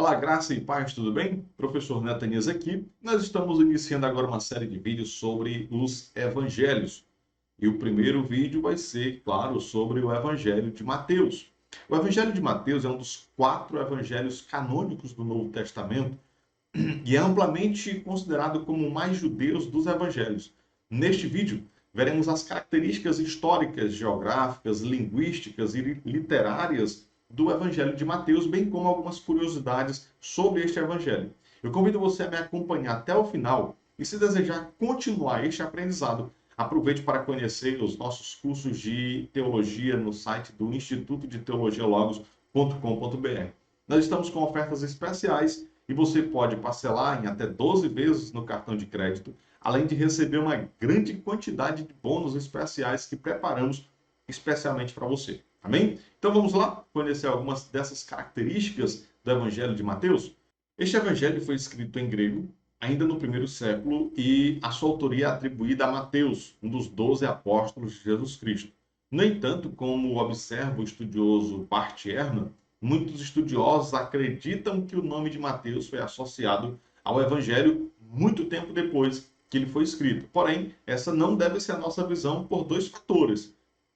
Olá, graça e paz, tudo bem? Professor Netanias aqui. Nós estamos iniciando agora uma série de vídeos sobre os evangelhos. E o primeiro vídeo vai ser, claro, sobre o Evangelho de Mateus. O Evangelho de Mateus é um dos 4 evangelhos canônicos do Novo Testamento e é amplamente considerado como o mais judeus dos evangelhos. Neste vídeo, veremos as características históricas, geográficas, linguísticas e literárias do Evangelho de Mateus, bem como algumas curiosidades sobre este evangelho. Eu convido você a me acompanhar até o final e, se desejar continuar este aprendizado, aproveite para conhecer os nossos cursos de teologia no site do Instituto de Teologia Logos.com.br. Nós estamos com ofertas especiais e você pode parcelar em até 12 vezes no cartão de crédito, além de receber uma grande quantidade de bônus especiais que preparamos especialmente para você. Amém? Então vamos lá conhecer algumas dessas características do Evangelho de Mateus? Este evangelho foi escrito em grego, ainda no primeiro século, e a sua autoria é atribuída a Mateus, um dos 12 apóstolos de Jesus Cristo. No entanto, como observa o estudioso Bart Ehrman, muitos estudiosos acreditam que o nome de Mateus foi associado ao Evangelho muito tempo depois que ele foi escrito. Porém, essa não deve ser a nossa visão por 2 fatores.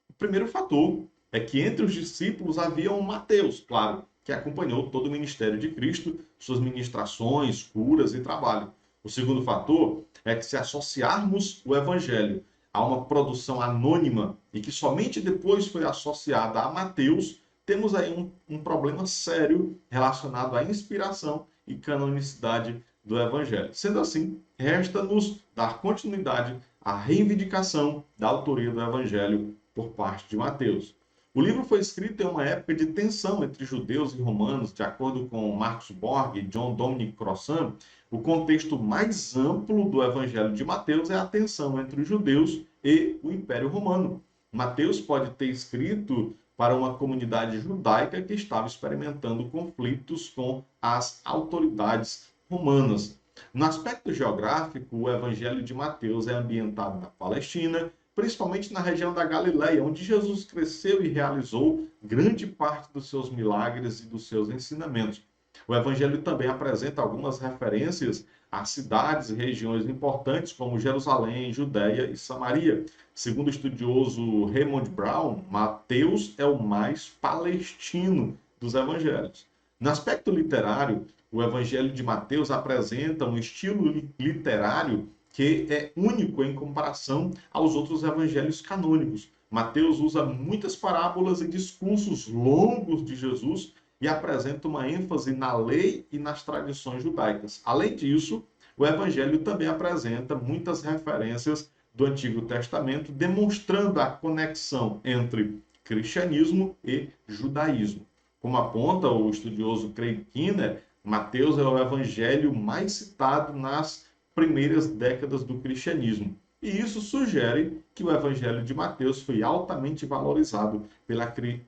O primeiro fator é que entre os discípulos havia um Mateus, claro, que acompanhou todo o ministério de Cristo, suas ministrações, curas e trabalho. O segundo fator é que, se associarmos o Evangelho a uma produção anônima e que somente depois foi associada a Mateus, temos aí um problema sério relacionado à inspiração e canonicidade do Evangelho. Sendo assim, resta-nos dar continuidade à reivindicação da autoria do Evangelho por parte de Mateus. O livro foi escrito em uma época de tensão entre judeus e romanos, de acordo com Marcus Borg e John Dominic Crossan. O contexto mais amplo do Evangelho de Mateus é a tensão entre os judeus e o Império Romano. Mateus pode ter escrito para uma comunidade judaica que estava experimentando conflitos com as autoridades romanas. No aspecto geográfico, o Evangelho de Mateus é ambientado na Palestina, principalmente na região da Galileia, onde Jesus cresceu e realizou grande parte dos seus milagres e dos seus ensinamentos. O Evangelho também apresenta algumas referências a cidades e regiões importantes como Jerusalém, Judéia e Samaria. Segundo o estudioso Raymond Brown, Mateus é o mais palestino dos evangelhos. No aspecto literário, o Evangelho de Mateus apresenta um estilo literário que é único em comparação aos outros evangelhos canônicos. Mateus usa muitas parábolas e discursos longos de Jesus e apresenta uma ênfase na lei e nas tradições judaicas. Além disso, o Evangelho também apresenta muitas referências do Antigo Testamento, demonstrando a conexão entre cristianismo e judaísmo. Como aponta o estudioso Craig Keener, Mateus é o evangelho mais citado nas primeiras décadas do cristianismo. E isso sugere que o Evangelho de Mateus foi altamente valorizado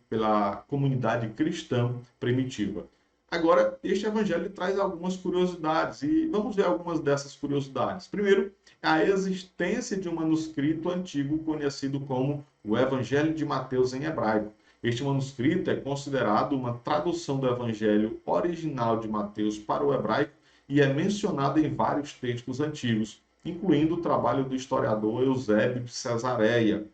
pela comunidade cristã primitiva. Agora, este Evangelho traz algumas curiosidades e vamos ver algumas dessas curiosidades. Primeiro, a existência de um manuscrito antigo conhecido como o Evangelho de Mateus em hebraico. Este manuscrito é considerado uma tradução do Evangelho original de Mateus para o hebraico e é mencionado em vários textos antigos, incluindo o trabalho do historiador Eusébio de Cesareia.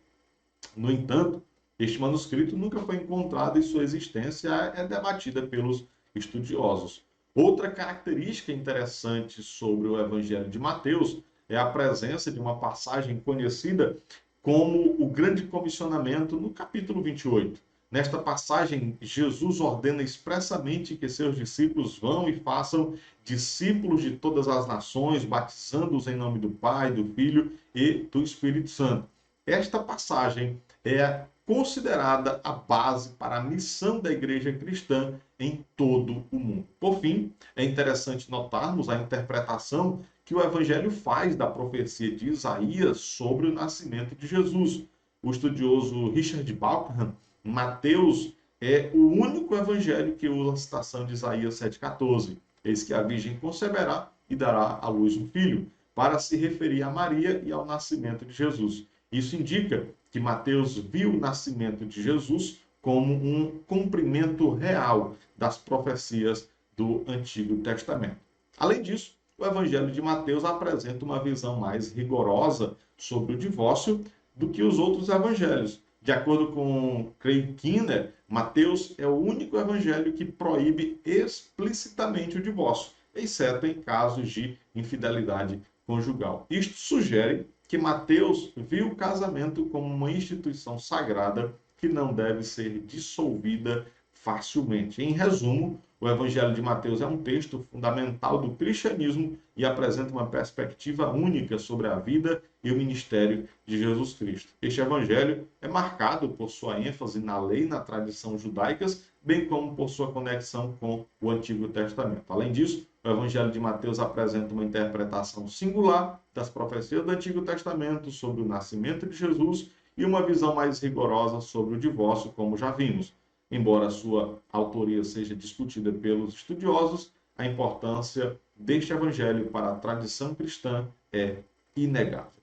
No entanto, este manuscrito nunca foi encontrado e sua existência é debatida pelos estudiosos. Outra característica interessante sobre o Evangelho de Mateus é a presença de uma passagem conhecida como o Grande Comissionamento no capítulo 28. Nesta passagem, Jesus ordena expressamente que seus discípulos vão e façam discípulos de todas as nações, batizando-os em nome do Pai, do Filho e do Espírito Santo. Esta passagem é considerada a base para a missão da igreja cristã em todo o mundo. Por fim, é interessante notarmos a interpretação que o Evangelho faz da profecia de Isaías sobre o nascimento de Jesus. O estudioso Richard Bauckham, Mateus é o único evangelho que usa a citação de Isaías 7,14. Eis que a virgem conceberá e dará à luz um filho, para se referir a Maria e ao nascimento de Jesus. Isso indica que Mateus viu o nascimento de Jesus como um cumprimento real das profecias do Antigo Testamento. Além disso, o Evangelho de Mateus apresenta uma visão mais rigorosa sobre o divórcio do que os outros evangelhos. De acordo com Craig Keener, Mateus é o único evangelho que proíbe explicitamente o divórcio, exceto em casos de infidelidade conjugal. Isto sugere que Mateus viu o casamento como uma instituição sagrada que não deve ser dissolvida facilmente. Em resumo, o Evangelho de Mateus é um texto fundamental do cristianismo e apresenta uma perspectiva única sobre a vida e o ministério de Jesus Cristo. Este evangelho é marcado por sua ênfase na lei e na tradição judaicas, bem como por sua conexão com o Antigo Testamento. Além disso, o Evangelho de Mateus apresenta uma interpretação singular das profecias do Antigo Testamento sobre o nascimento de Jesus e uma visão mais rigorosa sobre o divórcio, como já vimos. Embora sua autoria seja discutida pelos estudiosos, a importância deste evangelho para a tradição cristã é inegável.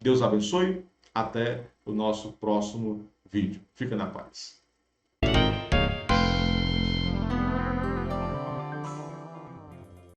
Deus abençoe. Até o nosso próximo vídeo. Fica na paz.